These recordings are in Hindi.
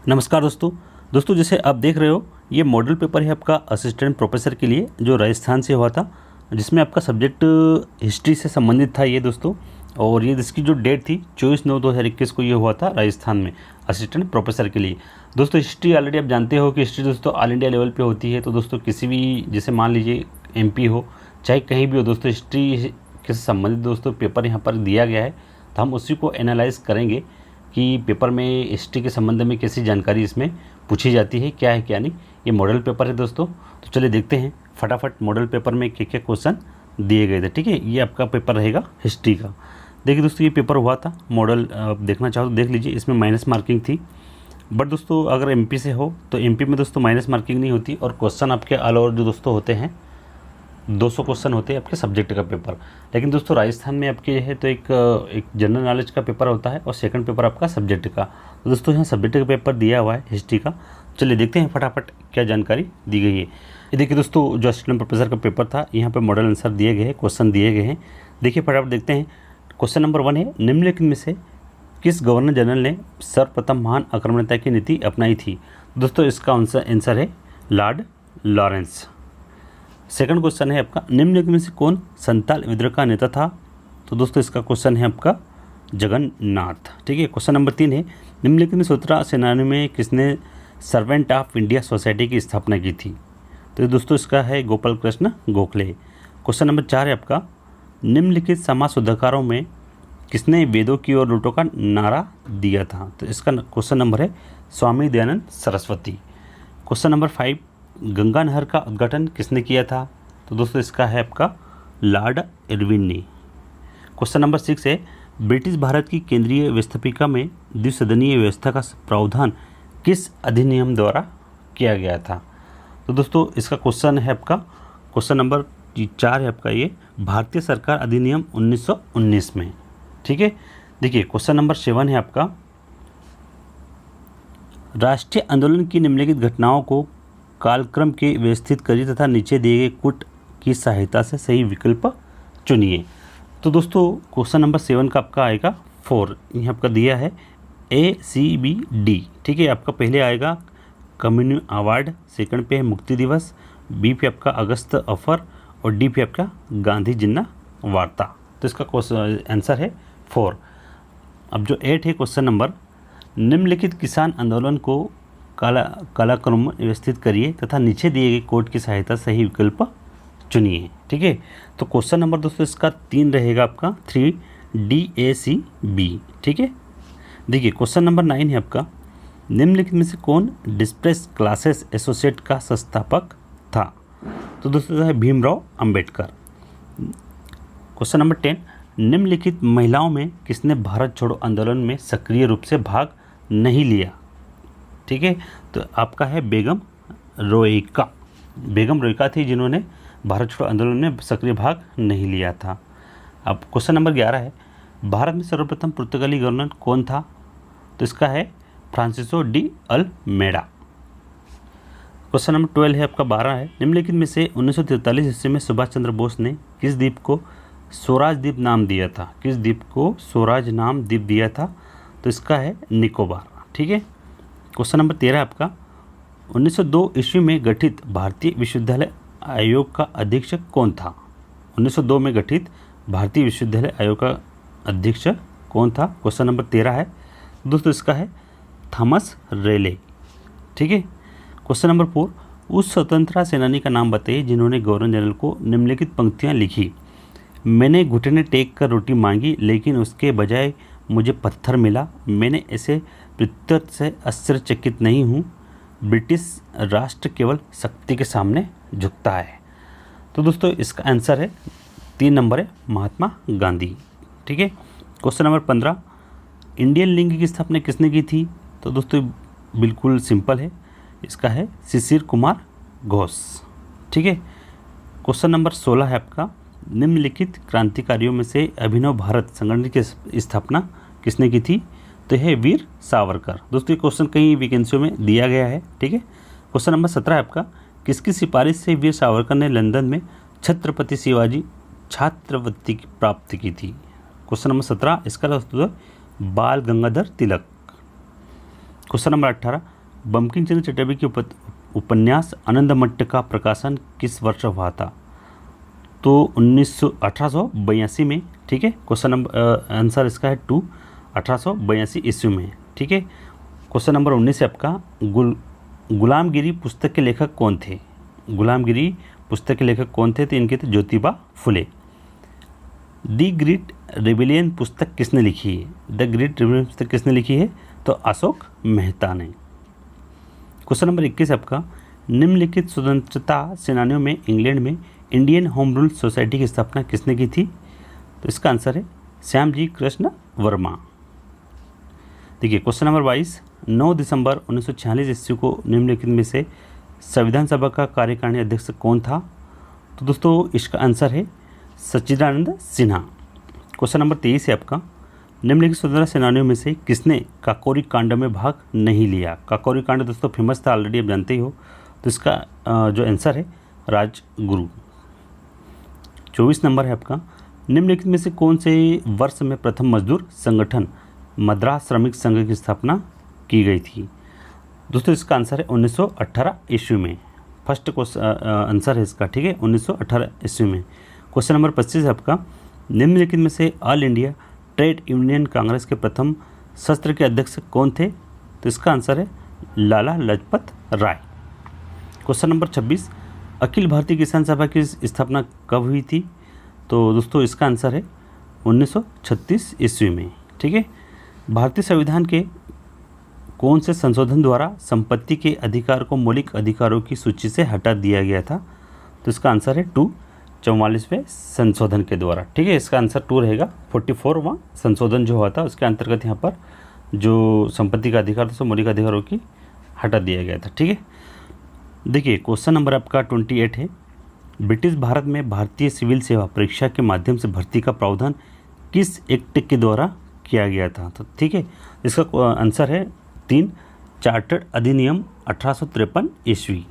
नमस्कार दोस्तों जैसे आप देख रहे हो ये मॉडल पेपर है आपका असिस्टेंट प्रोफेसर के लिए जो राजस्थान से हुआ था, जिसमें आपका सब्जेक्ट हिस्ट्री से संबंधित था ये दोस्तों। और ये इसकी जो डेट थी 24/9/2021 को ये हुआ था राजस्थान में असिस्टेंट प्रोफेसर के लिए। दोस्तों हिस्ट्री ऑलरेडी आप जानते हो कि हिस्ट्री दोस्तों ऑल इंडिया लेवल पे होती है। तो दोस्तों किसी भी जैसे मान लीजिए MP हो चाहे कहीं भी हो दोस्तों, हिस्ट्री के संबंधित दोस्तों पेपर यहाँ पर दिया गया है, तो हम उसी को एनालाइज करेंगे कि पेपर में हिस्ट्री के संबंध में कैसी जानकारी इसमें पूछी जाती है, क्या है क्या नहीं। ये मॉडल पेपर है दोस्तों, तो चलिए देखते हैं फटाफट मॉडल पेपर में क्या क्या क्वेश्चन दिए गए थे। ठीक है, ये आपका पेपर रहेगा हिस्ट्री का। देखिए दोस्तों ये पेपर हुआ था मॉडल, आप देखना चाहो तो देख लीजिए। इसमें माइनस मार्किंग थी, बट दोस्तों अगर MP से हो तो MP में दोस्तों माइनस मार्किंग नहीं होती। और क्वेश्चन आपके ऑल ओवर जो दोस्तों होते हैं 200 क्वेश्चन होते हैं आपके सब्जेक्ट का पेपर। लेकिन दोस्तों राजस्थान में आपके है तो एक जनरल नॉलेज का पेपर होता है और सेकंड पेपर आपका सब्जेक्ट का। तो दोस्तों यहाँ सब्जेक्ट का पेपर दिया हुआ है हिस्ट्री का। चलिए देखते हैं फटाफट क्या जानकारी दी गई है। ये देखिए दोस्तों जो असिस्टेंट प्रोफेसर का पेपर था, यहाँ पे मॉडल आंसर दिए गए हैं, क्वेश्चन दिए गए हैं। देखिए फटाफट देखते हैं। क्वेश्चन नंबर 1 है, निम्नलिखित में से किस गवर्नर जनरल ने सर्वप्रथम महान आक्रमणता की नीति अपनाई थी? दोस्तों इसका आंसर है लॉर्ड लॉरेंस। सेकंड क्वेश्चन है आपका, निम्नलिखित में से कौन संताल विद्रोह का नेता था? तो दोस्तों इसका क्वेश्चन है आपका जगन्नाथ। ठीक है। क्वेश्चन नंबर 3 है, निम्नलिखित में 17 सेनानियों में किसने सर्वेंट ऑफ इंडिया सोसाइटी की स्थापना की थी? तो दोस्तों इसका है गोपाल कृष्ण गोखले। क्वेश्चन नंबर 4 है आपका, निम्नलिखित समाज सुधारकारों में किसने वेदों की ओर लूटों का नारा दिया था? तो इसका क्वेश्चन नंबर है स्वामी दयानंद सरस्वती। क्वेश्चन नंबर 5, गंगा नहर का उद्घाटन किसने किया था? तो दोस्तों इसका है आपका लॉर्ड इरविन ने। क्वेश्चन नंबर 6 है, ब्रिटिश भारत की केंद्रीय व्यवस्थापिका में द्विसदनीय व्यवस्था का प्रावधान किस अधिनियम द्वारा किया गया था? तो दोस्तों इसका क्वेश्चन है आपका क्वेश्चन नंबर 4 है आपका ये भारतीय सरकार अधिनियम 1919 में। ठीक है। देखिए क्वेश्चन नंबर 7 है आपका, राष्ट्रीय आंदोलन की निम्नलिखित घटनाओं को कालक्रम के व्यवस्थित करिए तथा नीचे दिए गए कूट की सहायता से सही विकल्प चुनिए। तो दोस्तों क्वेश्चन नंबर 7 का आपका आएगा 4, यहाँ आपका दिया है ACBD। ठीक है। आपका पहले आएगा कम्युनिटी अवार्ड, सेकंड पे है मुक्ति दिवस, B पे आपका अगस्त ऑफर और D पे आपका गांधी जिन्ना वार्ता। तो इसका आंसर है 4। अब जो 8 है क्वेश्चन नंबर, निम्नलिखित किसान आंदोलन को कालक्रम व्यवस्थित करिए तथा नीचे दिए गए कोड की सहायता से सही विकल्प चुनिए। ठीक है। तो क्वेश्चन नंबर दोस्तों इसका 3 रहेगा आपका 3DACB। ठीक है। देखिए क्वेश्चन नंबर 9 है आपका, निम्नलिखित में से कौन डिस्प्रेस क्लासेस एसोसिएट का संस्थापक था? तो दोस्तों है भीमराव अंबेडकर। क्वेश्चन नंबर 10, निम्नलिखित महिलाओं में किसने भारत छोड़ो आंदोलन में सक्रिय रूप से भाग नहीं लिया? ठीक है। तो आपका है बेगम रोइका थी जिन्होंने भारत छोड़ो आंदोलन में सक्रिय भाग नहीं लिया था। अब क्वेश्चन नंबर 11 है, भारत में सर्वप्रथम पुर्तगाली गवर्नर कौन था? तो इसका है Francisco de Almeida. Question number 12 है आपका 12 है, निम्नलिखित में से 1943 ईस्वी में सुभाष चंद्र बोस ने किस द्वीप को स्वराज द्वीप नाम दिया था? किस द्वीप को स्वराज नाम द्वीप दिया था? तो इसका है निकोबार। ठीक है। क्वेश्चन नंबर 13 आपका, 1902 ईस्वी में गठित भारतीय विश्वविद्यालय आयोग का अध्यक्ष कौन था? 1902 में गठित भारतीय विश्वविद्यालय आयोग का अध्यक्ष कौन था? क्वेश्चन नंबर 13 है दोस्तों, इसका है थॉमस रेले। ठीक है। क्वेश्चन नंबर 4, उस स्वतंत्रता सेनानी का नाम बताइए जिन्होंने गवर्नर जनरल को निम्नलिखित पंक्तियां लिखी। मैंने घुटने टेक कर रोटी मांगी लेकिन उसके बजाय मुझे पत्थर मिला। मैंने ऐसे प्रत्युत्तर से आश्चर्यचकित नहीं हूँ। ब्रिटिश राष्ट्र केवल शक्ति के सामने झुकता है। तो दोस्तों इसका आंसर है 3 नंबर है महात्मा गांधी। ठीक है। क्वेश्चन नंबर 15, इंडियन लिंग की स्थापना किसने की थी? तो दोस्तों बिल्कुल सिंपल है, इसका है शिशिर कुमार घोष। ठीक है। क्वेश्चन नंबर 16 है आपका, निम्नलिखित क्रांतिकारियों में से अभिनव भारत संगठन की स्थापना किसने की थी? तो है वीर सावरकर। दोस्तों ये क्वेश्चन कई वैकेंसियों में दिया गया है। ठीक है। क्वेश्चन नंबर 17 है आपका, किसकी सिफारिश से वीर सावरकर ने लंदन में छत्रपति शिवाजी छात्रवृत्ति प्राप्त की थी? क्वेश्चन नंबर 17 इसका दोस्तों बाल गंगाधर तिलक। क्वेश्चन नंबर 18, बंकिम चंद्र चटर्जी के उपन्यास आनंदमट्ट का प्रकाशन किस वर्ष हुआ था? तो 1882 में। ठीक है, क्वेश्चन नंबर आंसर इसका है 2, 1882 ईस्वी में। ठीक है, क्वेश्चन नंबर 19 है आपका, गुलामगिरी पुस्तक के लेखक कौन थे? गुलामगिरी पुस्तक के लेखक कौन थे? तो इनके थे Jyotiba Phule. The great rebellion पुस्तक किसने लिखी है? द ग्रेट रिबेलियन पुस्तक किसने लिखी है? तो अशोक मेहता ने। क्वेश्चन नंबर 21 आपका, निम्नलिखित स्वतंत्रता सेनानियों में इंग्लैंड में इंडियन होम रूल सोसाइटी की स्थापना किसने की थी? तो इसका आंसर है श्यामजी कृष्ण वर्मा। देखिए क्वेश्चन नंबर 22, 9 दिसंबर 1946 ईस्वी को निम्नलिखित में से संविधान सभा का कार्यकारिणी अध्यक्ष कौन था? तो दोस्तों इसका आंसर है सच्चिदानंद सिन्हा। क्वेश्चन नंबर 23 है आपका, निम्नलिखित स्वतंत्रता सेनानियों में से किसने काकोरी कांड में भाग नहीं लिया? काकोरी कांड दोस्तों फेमस था, ऑलरेडी आप जानते ही हो। तो इसका जो आंसर है राजगुरु। 24 नंबर है आपका, निम्नलिखित में से कौन से वर्ष में प्रथम मजदूर संगठन मद्रास श्रमिक संघ की स्थापना की गई थी? दोस्तों इसका आंसर है 1918 ईस्वी में। फर्स्ट आंसर है इसका। ठीक है, 1918 ईस्वी में। क्वेश्चन नंबर 25 है आपका, निम्नलिखित में से all India trade union Congress के प्रथम सत्र के अध्यक्ष कौन थे? तो इसका आंसर है लाला लाजपत राय। क्वेश्चन नंबर 26, अखिल भारतीय किसान सभा की स्थापना कब हुई थी? तो दोस्तों इसका आंसर है 1936 ईस्वी में। ठीक है, भारतीय संविधान के कौन से संशोधन द्वारा संपत्ति के अधिकार को मौलिक अधिकारों की सूची से हटा दिया गया था? तो इसका आंसर है 44वें संशोधन के द्वारा। ठीक है, इसका आंसर 2 रहेगा। 44वां संशोधन जो हुआ था उसके अंतर्गत यहाँ पर जो संपत्ति का अधिकार था मौलिक अधिकारों की हटा दिया गया था। ठीक है, देखिए क्वेश्चन नंबर आपका 28 है, ब्रिटिश भारत में भारतीय सिविल सेवा परीक्षा के माध्यम से भर्ती का प्रावधान किस एक्ट के द्वारा किया गया था? तो ठीक है, इसका आंसर है 3, चार्टर्ड अधिनियम 1853 ईस्वी।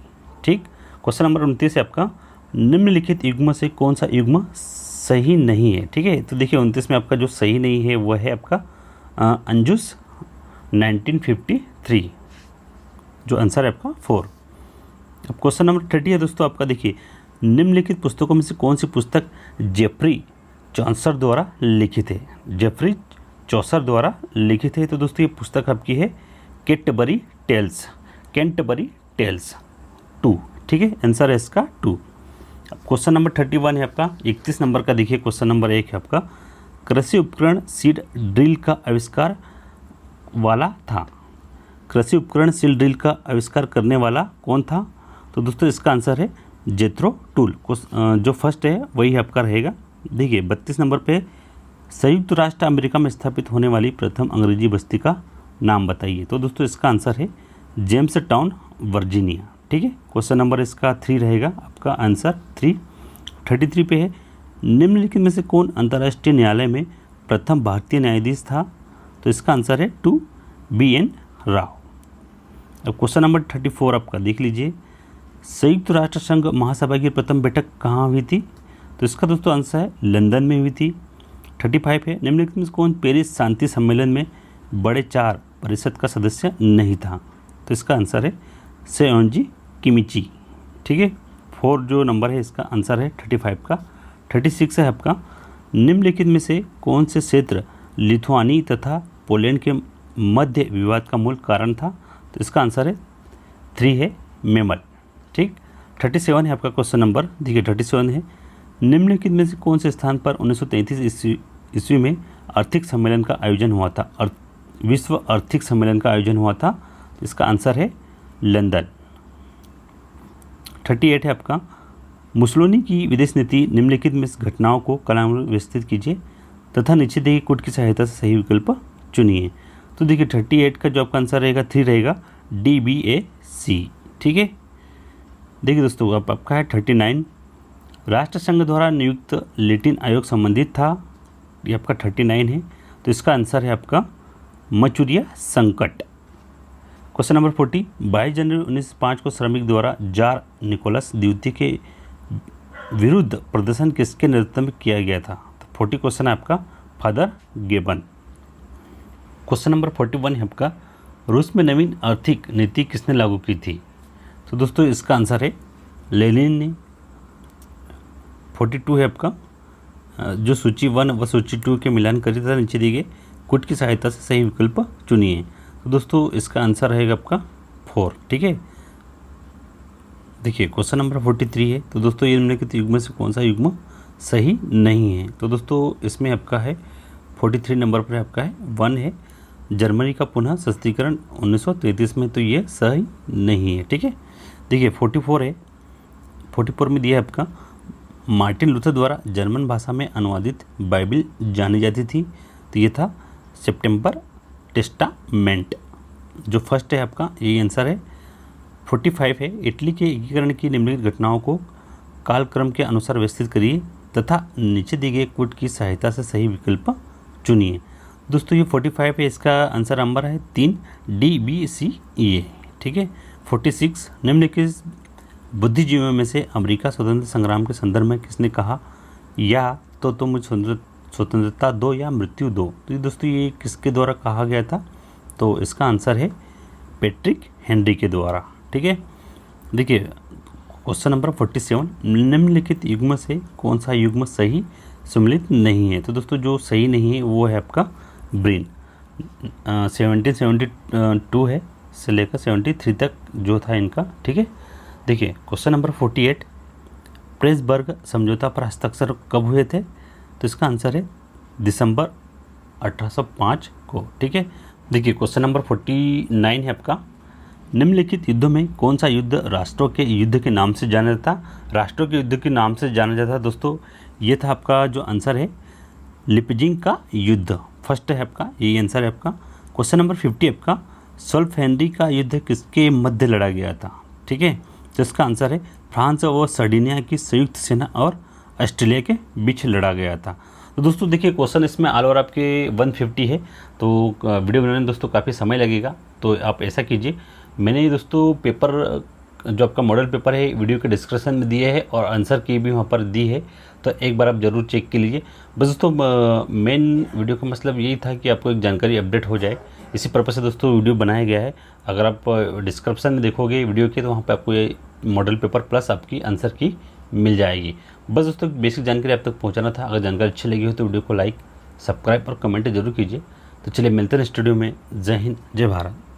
ठीक, क्वेश्चन नंबर 29 है आपका, निम्नलिखित युग्म से कौन सा युग्म सही नहीं है? ठीक है, तो देखिए 29 में आपका जो सही नहीं है वह है आपका अंजुस 1953, जो आंसर है आपका 4। अब क्वेश्चन नंबर 30 है दोस्तों आपका, देखिए निम्नलिखित पुस्तकों में से कौन सी पुस्तक जेफ्री चौसर द्वारा लिखित है? जेफ्री चौसर द्वारा लिखित है। तो दोस्तों ये पुस्तक आपकी है कैंटरबरी टेल्स 2। ठीक है, आंसर है इसका 2। अब क्वेश्चन नंबर 31 है आपका, 31 नंबर का देखिए क्वेश्चन नंबर 1 है आपका, कृषि उपकरण सीड ड्रिल का आविष्कार वाला था? कृषि उपकरण सीड ड्रिल का आविष्कार करने वाला कौन था? तो दोस्तों इसका आंसर है जेथ्रो टूल। जो फर्स्ट है वही आपका रहेगा। देखिए 32 नंबर पे, संयुक्त राष्ट्र अमेरिका में स्थापित होने वाली प्रथम अंग्रेजी बस्ती का नाम बताइए? तो दोस्तों इसका आंसर है जेम्स टाउन वर्जीनिया। ठीक है, क्वेश्चन नंबर इसका 3 रहेगा आपका आंसर 3। 33 पे है, निम्नलिखित में से कौन अंतर्राष्ट्रीय न्यायालय में प्रथम भारतीय न्यायाधीश था? तो इसका आंसर है 2, BN राव। अब क्वेश्चन नंबर 34 आपका देख लीजिए, संयुक्त राष्ट्र संघ महासभा की प्रथम बैठक कहाँ हुई थी? तो इसका दोस्तों आंसर है लंदन में हुई थी। 35 है, निम्नलिखित में कौन पेरिस शांति सम्मेलन में बड़े 4 परिषद का सदस्य नहीं था? तो इसका आंसर है सेओंजी किमिची। ठीक है, 4 जो नंबर है इसका आंसर है 35 का। 36 है आपका, निम्नलिखित में से कौन से क्षेत्र लिथुआनी तथा पोलैंड के मध्य विवाद का मूल कारण था? तो इसका आंसर है 3 है मेमल। ठीक, 37 है आपका क्वेश्चन नंबर। देखिए 37 है, निम्नलिखित में से कौन से स्थान पर 1933 ईस्वी में आर्थिक सम्मेलन का आयोजन हुआ था? विश्व आर्थिक सम्मेलन का आयोजन हुआ था। इसका आंसर है लंदन। 38 है आपका, मुसोलिनी की विदेश नीति निम्नलिखित में घटनाओं को कलानुसार व्यवस्थित कीजिए तथा नीचे दिए गुट की सहायता से सही विकल्प चुनिए। तो देखिए 38 का जो आपका आंसर रहेगा 3 रहेगा, DBAC। ठीक है, देखिए दोस्तों अब आपका है 39, राष्ट्रसंघ द्वारा नियुक्त लैटिन आयोग संबंधित था। ये आपका 39 है। तो इसका आंसर है आपका मचुरिया संकट। क्वेश्चन नंबर 40, 22 जनवरी 1905 को श्रमिक द्वारा जार निकोलस द्वितीय के विरुद्ध प्रदर्शन किसके नेतृत्व में किया गया था? तो 40 क्वेश्चन है आपका फादर गेबन। क्वेश्चन नंबर 41 है आपका, रूस में नवीन आर्थिक नीति किसने लागू की थी? तो दोस्तों इसका आंसर है लेनिन ने। 42 है आपका, जो सूची 1 व सूची 2 के मिलान करी तथा नीचे दिए गए कुट की सहायता से सही विकल्प चुनिए। तो दोस्तों इसका आंसर रहेगा आपका 4। ठीक है, देखिए क्वेश्चन नंबर 43 है। तो दोस्तों ये निम्नलिखित युग्म से कौन सा युग्म सही नहीं है? तो दोस्तों इसमें आपका है 43 नंबर पर आपका है 1 है, जर्मनी का पुनः सशक्तिकरण 1933 में, तो ये सही नहीं है। ठीक है, देखिए 44 है, 44 में दिया है आपका मार्टिन लूथर द्वारा जर्मन भाषा में अनुवादित बाइबिल जानी जाती थी, तो ये था सेप्टेम्बर टेस्टामेंट, जो फर्स्ट है आपका, ये आंसर है। 45 है, इटली के एकीकरण की निम्नलिखित घटनाओं को कालक्रम के अनुसार व्यवस्थित करिए तथा नीचे दिए गए कूट की सहायता से सही विकल्प चुनिए। दोस्तों ये 45 है, इसका आंसर नंबर है 3 DBCE। ठीक है, 46 निम्नलिखित बुद्धिजीवियों में से अमेरिका स्वतंत्र संग्राम के संदर्भ में किसने कहा या तो तुम मुझे स्वतंत्रता दो या मृत्यु दो? तो दोस्तों ये किसके द्वारा कहा गया था? तो इसका आंसर है पैट्रिक हेनरी के द्वारा। ठीक है, देखिए क्वेश्चन नंबर 47 निम्नलिखित युग्म से कौन सा युग्म सही सम्मिलित नहीं है? तो दोस्तों जो सही नहीं है वो है आपका ब्रेन। 1772 है से लेकर 73 तक जो था इनका। ठीक है, देखिए क्वेश्चन नंबर 48 प्रेसबर्ग समझौता पर हस्ताक्षर कब हुए थे? तो इसका आंसर है दिसंबर 1805 को। ठीक है, देखिए क्वेश्चन नंबर 49 है आपका निम्नलिखित युद्धों में कौन सा युद्ध राष्ट्रों के युद्ध के नाम से जाना जाता? राष्ट्रों के युद्ध के नाम से जाना जाता दोस्तों, ये था आपका जो आंसर है लिपजिंग का युद्ध, फर्स्ट है आपका, यही आंसर है आपका। क्वेश्चन नंबर 50 आपका सल्फ हेनरी का युद्ध किसके मध्य लड़ा गया था? ठीक है, तो इसका आंसर है फ्रांस और सर्डिनिया की संयुक्त सेना और ऑस्ट्रेलिया के बीच लड़ा गया था। तो दोस्तों देखिए क्वेश्चन इसमें ऑल ओवर आपके 150 है, तो वीडियो बनाने में दोस्तों काफ़ी समय लगेगा। तो आप ऐसा कीजिए, मैंने ये दोस्तों पेपर जो आपका मॉडल पेपर है वीडियो के डिस्क्रिप्शन में दिए है और आंसर की भी वहाँ पर दी है, तो एक बार आप ज़रूर चेक कर लीजिए। बस दोस्तों मेन वीडियो का मतलब यही था कि आपको एक जानकारी अपडेट हो जाए, इसी पर्पज़ से दोस्तों वीडियो बनाया गया है। अगर आप डिस्क्रिप्शन में देखोगे वीडियो के तो वहाँ पर आपको ये मॉडल पेपर प्लस आपकी आंसर की मिल जाएगी। बस दोस्तों बेसिक जानकारी आप तक पहुँचाना था। अगर जानकारी अच्छी लगी हो तो वीडियो को लाइक, सब्सक्राइब और कमेंट जरूर कीजिए। तो चलिए मिलते हैं स्टूडियो में। जय हिंद, जय भारत।